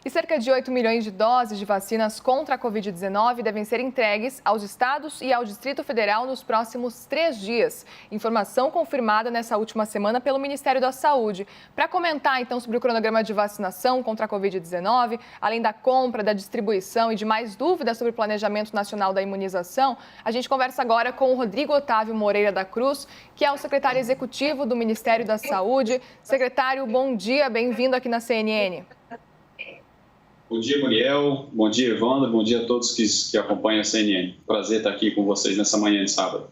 E cerca de 8 milhões de doses de vacinas contra a Covid-19 devem ser entregues aos estados e ao Distrito Federal nos próximos 3 dias. Informação confirmada nessa última semana pelo Ministério da Saúde. Para comentar, então, sobre o cronograma de vacinação contra a Covid-19, além da compra, da distribuição e de mais dúvidas sobre o Planejamento Nacional da Imunização, a gente conversa agora com o Rodrigo Otávio Moreira da Cruz, que é o secretário executivo do Ministério da Saúde. Secretário, bom dia, bem-vindo aqui na CNN. Bom dia, Muriel. Bom dia, Evandro. Bom dia a todos que acompanham a CNN. Prazer estar aqui com vocês nessa manhã de sábado.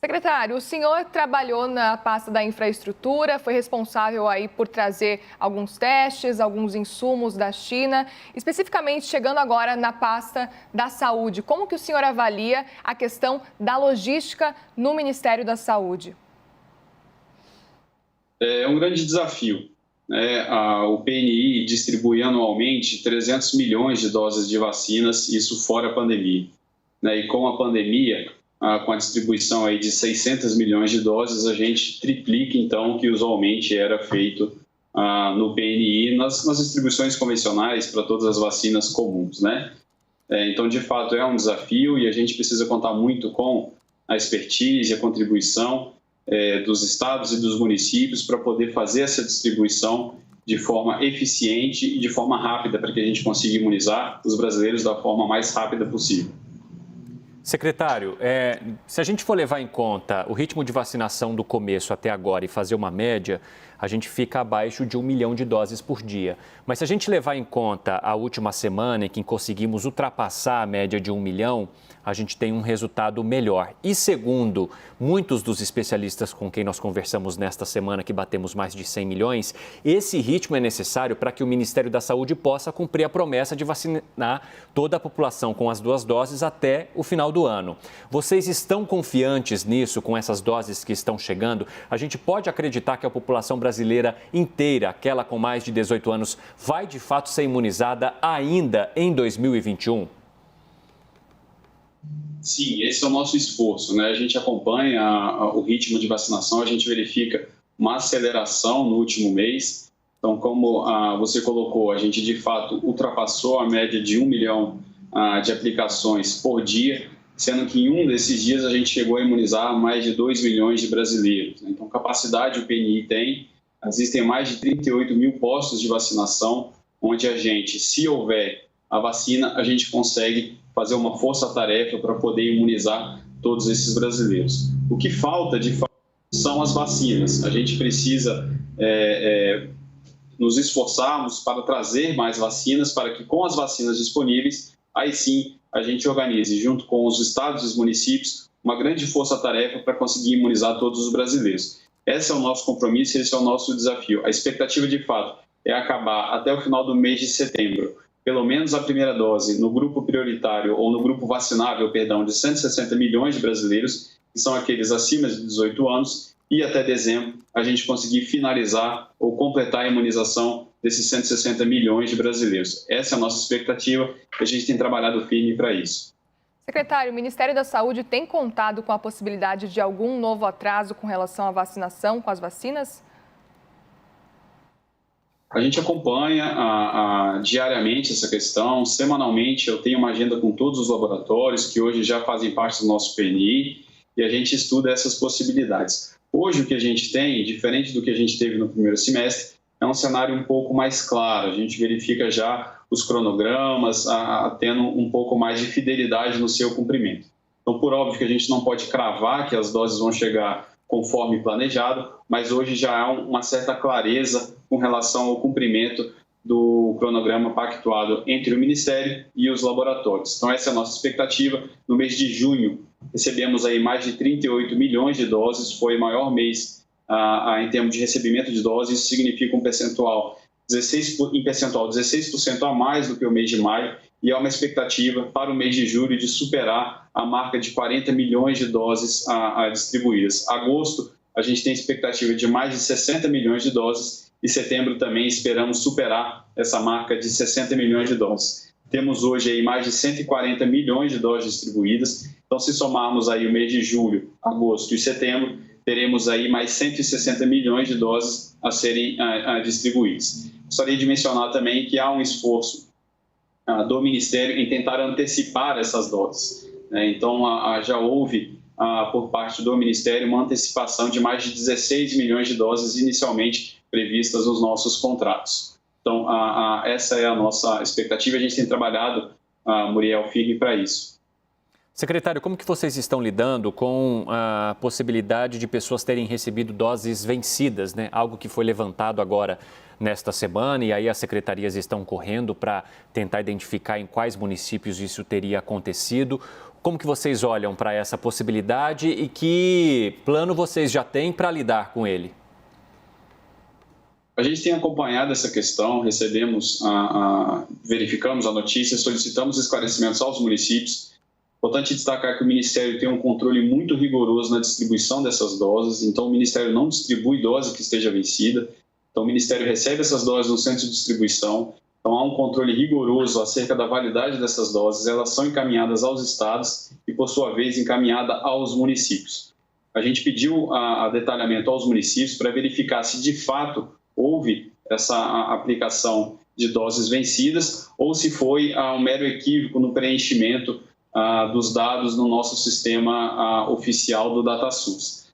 Secretário, o senhor trabalhou na pasta da infraestrutura, foi responsável aí por trazer alguns testes, alguns insumos da China, especificamente chegando agora na pasta da saúde. Como que o senhor avalia a questão da logística no Ministério da Saúde? É um grande desafio. O PNI distribui anualmente 300 milhões de doses de vacinas, isso fora a pandemia. E com a pandemia, com a distribuição aí de 600 milhões de doses, a gente triplica, então, o que usualmente era feito no PNI, nas distribuições convencionais para todas as vacinas comuns, Então, de fato, é um desafio e a gente precisa contar muito com a expertise e a contribuição dos estados e dos municípios para poder fazer essa distribuição de forma eficiente e de forma rápida para que a gente consiga imunizar os brasileiros da forma mais rápida possível. Secretário, se a gente for levar em conta o ritmo de vacinação do começo até agora e fazer uma média, a gente fica abaixo de 1 milhão de doses por dia. Mas se a gente levar em conta a última semana em que conseguimos ultrapassar a média de 1 milhão, a gente tem um resultado melhor. E segundo muitos dos especialistas com quem nós conversamos nesta semana, que batemos mais de 100 milhões, esse ritmo é necessário para que o Ministério da Saúde possa cumprir a promessa de vacinar toda a população com as 2 doses até o final do ano. Vocês estão confiantes nisso, com essas doses que estão chegando? A gente pode acreditar que a população brasileira inteira, aquela com mais de 18 anos, vai de fato ser imunizada ainda em 2021? Sim, esse é o nosso esforço, A gente acompanha o ritmo de vacinação, a gente verifica uma aceleração no último mês. Então, como você colocou, a gente de fato ultrapassou a média de 1 milhão de aplicações por dia, sendo que em um desses dias a gente chegou a imunizar mais de 2 milhões de brasileiros. Então, capacidade o PNI tem, existem mais de 38 mil postos de vacinação, onde a gente, se houver a vacina, a gente consegue fazer uma força-tarefa para poder imunizar todos esses brasileiros. O que falta, de fato, são as vacinas. A gente precisa nos esforçarmos para trazer mais vacinas, para que com as vacinas disponíveis, aí sim a gente organize, junto com os estados e os municípios, uma grande força-tarefa para conseguir imunizar todos os brasileiros. Esse é o nosso compromisso, esse é o nosso desafio. A expectativa, de fato, é acabar até o final do mês de setembro, pelo menos a primeira dose no grupo prioritário ou no grupo vacinável, de 160 milhões de brasileiros, que são aqueles acima de 18 anos, e até dezembro a gente conseguir finalizar ou completar a imunização desses 160 milhões de brasileiros. Essa é a nossa expectativa e a gente tem trabalhado firme para isso. Secretário, o Ministério da Saúde tem contado com a possibilidade de algum novo atraso com relação à vacinação, com as vacinas? A gente acompanha diariamente essa questão, semanalmente eu tenho uma agenda com todos os laboratórios que hoje já fazem parte do nosso PNI e a gente estuda essas possibilidades. Hoje o que a gente tem, diferente do que a gente teve no primeiro semestre, é um cenário um pouco mais claro, a gente verifica já os cronogramas, tendo um pouco mais de fidelidade no seu cumprimento. Então, por óbvio que a gente não pode cravar que as doses vão chegar conforme planejado, mas hoje já há uma certa clareza com relação ao cumprimento do cronograma pactuado entre o Ministério e os laboratórios. Então, essa é a nossa expectativa. No mês de junho, recebemos aí mais de 38 milhões de doses, foi o maior mês em termos de recebimento de doses, isso significa um percentual 16% a mais do que o mês de maio, e há uma expectativa para o mês de julho de superar a marca de 40 milhões de doses distribuídas. Agosto, a gente tem expectativa de mais de 60 milhões de doses e setembro também esperamos superar essa marca de 60 milhões de doses. Temos hoje aí mais de 140 milhões de doses distribuídas, então se somarmos aí o mês de julho, agosto e setembro, teremos aí mais 160 milhões de doses a serem distribuídos. Gostaria de mencionar também que há um esforço do Ministério em tentar antecipar essas doses. Então, já houve, por parte do Ministério, uma antecipação de mais de 16 milhões de doses inicialmente previstas nos nossos contratos. Então, essa é a nossa expectativa. A gente tem trabalhado, Muriel, firme para isso. Secretário, como que vocês estão lidando com a possibilidade de pessoas terem recebido doses vencidas, né? Algo que foi levantado agora nesta semana, e aí as secretarias estão correndo para tentar identificar em quais municípios isso teria acontecido. Como que vocês olham para essa possibilidade e que plano vocês já têm para lidar com ele? A gente tem acompanhado essa questão, verificamos a notícia, solicitamos esclarecimentos aos municípios. Importante destacar que o Ministério tem um controle muito rigoroso na distribuição dessas doses, então o Ministério não distribui dose que esteja vencida. Então o Ministério recebe essas doses no centro de distribuição, então há um controle rigoroso acerca da validade dessas doses, elas são encaminhadas aos estados e, por sua vez, encaminhada aos municípios. A gente pediu detalhamento aos municípios para verificar se de fato houve essa aplicação de doses vencidas ou se foi um mero equívoco no preenchimento dos dados no nosso sistema oficial do DataSUS.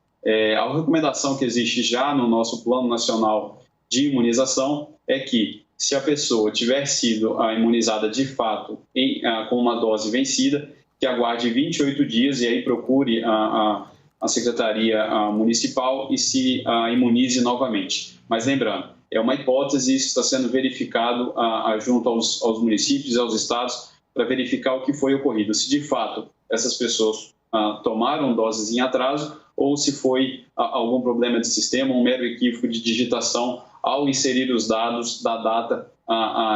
A recomendação que existe já no nosso Plano Nacional de Imunização é que, se a pessoa tiver sido imunizada de fato com uma dose vencida, que aguarde 28 dias e aí procure a Secretaria Municipal e se imunize novamente. Mas lembrando, é uma hipótese, isso está sendo verificado junto aos municípios e aos estados para verificar o que foi ocorrido, se de fato essas pessoas tomaram doses em atraso ou se foi algum problema de sistema, um mero equívoco de digitação ao inserir os dados da data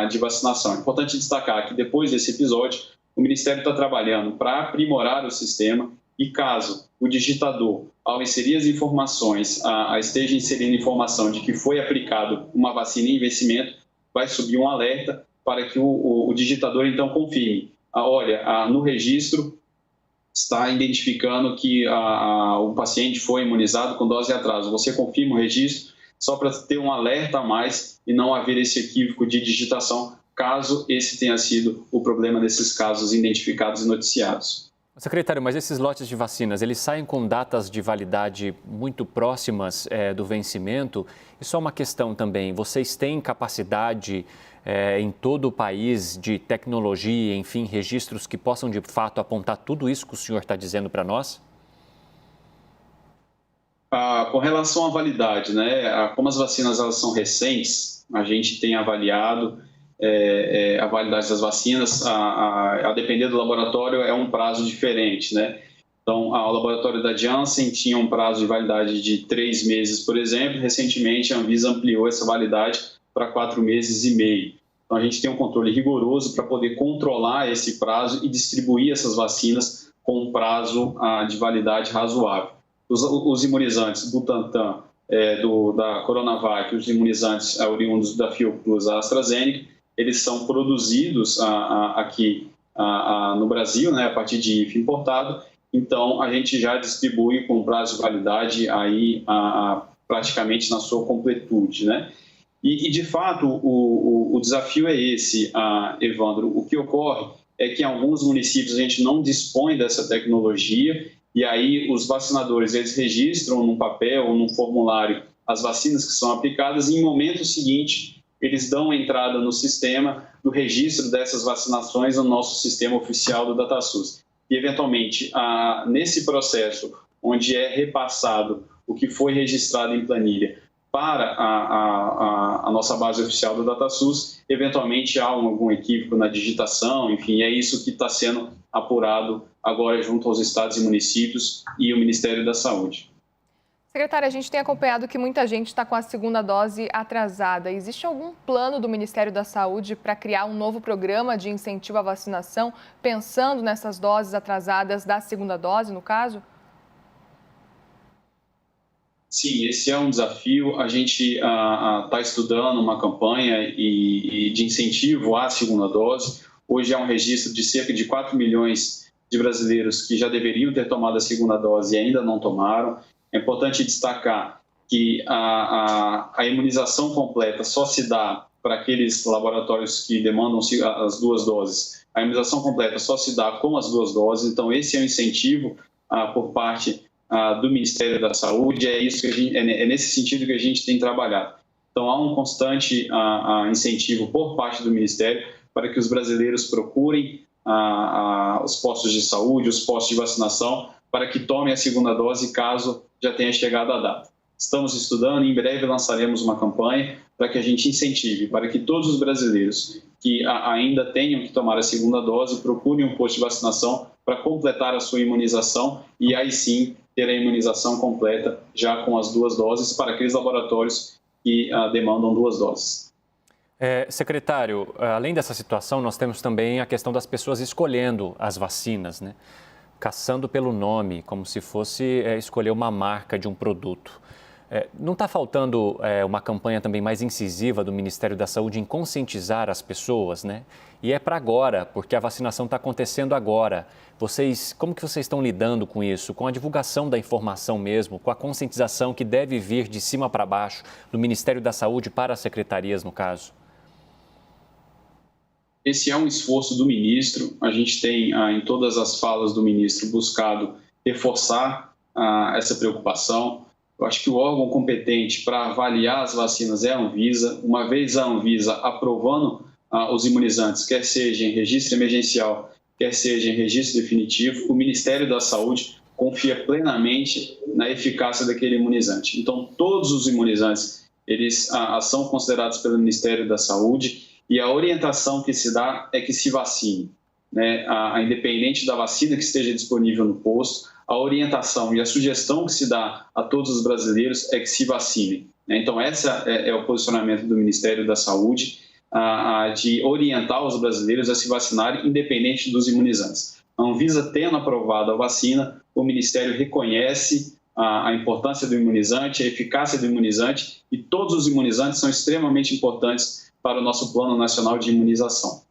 de vacinação. É importante destacar que depois desse episódio, o Ministério está trabalhando para aprimorar o sistema e caso o digitador, ao inserir as informações, esteja inserindo informação de que foi aplicado uma vacina em vencimento, vai subir um alerta para que o digitador, então, confirme. Olha, no registro está identificando que o paciente foi imunizado com dose em atraso. Você confirma o registro só para ter um alerta a mais e não haver esse equívoco de digitação, caso esse tenha sido o problema desses casos identificados e noticiados. Secretário, mas esses lotes de vacinas, eles saem com datas de validade muito próximas do vencimento? E só uma questão também, vocês têm capacidade em todo o país de tecnologia, enfim, registros que possam de fato apontar tudo isso que o senhor está dizendo para nós? Com relação à validade, né? Como as vacinas elas são recentes, a gente tem avaliado a validade das vacinas, a depender do laboratório, é um prazo diferente, né? Então, o laboratório da Janssen tinha um prazo de validade de 3 meses, por exemplo. Recentemente, a Anvisa ampliou essa validade para 4 meses e meio. Então, a gente tem um controle rigoroso para poder controlar esse prazo e distribuir essas vacinas com um prazo de validade razoável. Os imunizantes Butantan, da Coronavac, os imunizantes oriundos da Fiocruz, a AstraZeneca, eles são produzidos aqui no Brasil, né, a partir de IFA importado. Então, a gente já distribui com prazo de validade aí praticamente na sua completude, né? E de fato, o desafio é esse, Evandro. O que ocorre é que em alguns municípios a gente não dispõe dessa tecnologia e aí os vacinadores, eles registram num papel ou num formulário as vacinas que são aplicadas e em momento seguinte eles dão entrada no sistema do registro dessas vacinações no nosso sistema oficial do DataSUS. E, eventualmente, nesse processo, onde é repassado o que foi registrado em planilha para a nossa base oficial do DataSUS, eventualmente há algum equívoco na digitação, enfim, é isso que está sendo apurado agora junto aos estados e municípios e o Ministério da Saúde. Secretária, a gente tem acompanhado que muita gente está com a segunda dose atrasada. Existe algum plano do Ministério da Saúde para criar um novo programa de incentivo à vacinação, pensando nessas doses atrasadas da segunda dose, no caso? Sim, esse é um desafio. A gente está estudando uma campanha de incentivo à segunda dose. Hoje há um registro de cerca de 4 milhões de brasileiros que já deveriam ter tomado a segunda dose e ainda não tomaram. É importante destacar que a imunização completa só se dá para aqueles laboratórios que demandam as 2 doses. A imunização completa só se dá com as 2 doses, então esse é um incentivo por parte do Ministério da Saúde, é nesse sentido que a gente tem trabalhado. Então há um constante incentivo por parte do Ministério para que os brasileiros procurem os postos de saúde, os postos de vacinação, para que tomem a 2ª dose caso já tenha chegado a data. Estamos estudando e em breve lançaremos uma campanha para que a gente incentive, para que todos os brasileiros que ainda tenham que tomar a 2ª dose procurem um posto de vacinação para completar a sua imunização e aí sim ter a imunização completa já com as 2 doses para aqueles laboratórios que demandam 2 doses. Secretário, além dessa situação, nós temos também a questão das pessoas escolhendo as vacinas, né? Caçando pelo nome, como se fosse escolher uma marca de um produto. Não está faltando uma campanha também mais incisiva do Ministério da Saúde em conscientizar as pessoas, né? E é para agora, porque a vacinação está acontecendo agora. Como que vocês estão lidando com isso? Com a divulgação da informação mesmo, com a conscientização que deve vir de cima para baixo, do Ministério da Saúde para as secretarias, no caso? Esse é um esforço do ministro. A gente tem, em todas as falas do ministro, buscado reforçar essa preocupação. Eu acho que o órgão competente para avaliar as vacinas é a Anvisa. Uma vez a Anvisa aprovando os imunizantes, quer seja em registro emergencial, quer seja em registro definitivo, o Ministério da Saúde confia plenamente na eficácia daquele imunizante. Então, todos os imunizantes, eles são considerados pelo Ministério da Saúde e a orientação que se dá é que se vacine, né? Independente da vacina que esteja disponível no posto, a orientação e a sugestão que se dá a todos os brasileiros é que se vacinem, né? Então, esse é o posicionamento do Ministério da Saúde, de orientar os brasileiros a se vacinarem, independente dos imunizantes. A Anvisa tendo aprovado a vacina, o Ministério reconhece a importância do imunizante, a eficácia do imunizante, e todos os imunizantes são extremamente importantes para o nosso Plano Nacional de Imunização.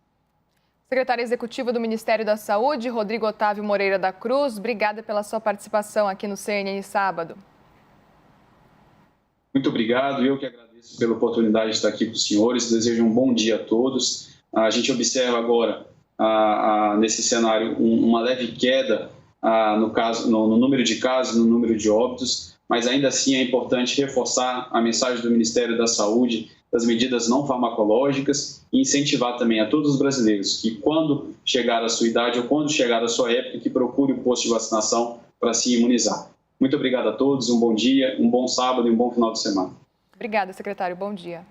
Secretário Executivo do Ministério da Saúde, Rodrigo Otávio Moreira da Cruz, obrigada pela sua participação aqui no CNN Sábado. Muito obrigado, eu que agradeço pela oportunidade de estar aqui com os senhores, desejo um bom dia a todos. A gente observa agora, nesse cenário, uma leve queda no número de casos, no número de óbitos, mas ainda assim é importante reforçar a mensagem do Ministério da Saúde das medidas não farmacológicas e incentivar também a todos os brasileiros que, quando chegar a sua idade ou quando chegar a sua época, que procure o posto de vacinação para se imunizar. Muito obrigado a todos, um bom dia, um bom sábado e um bom final de semana. Obrigada, secretário. Bom dia.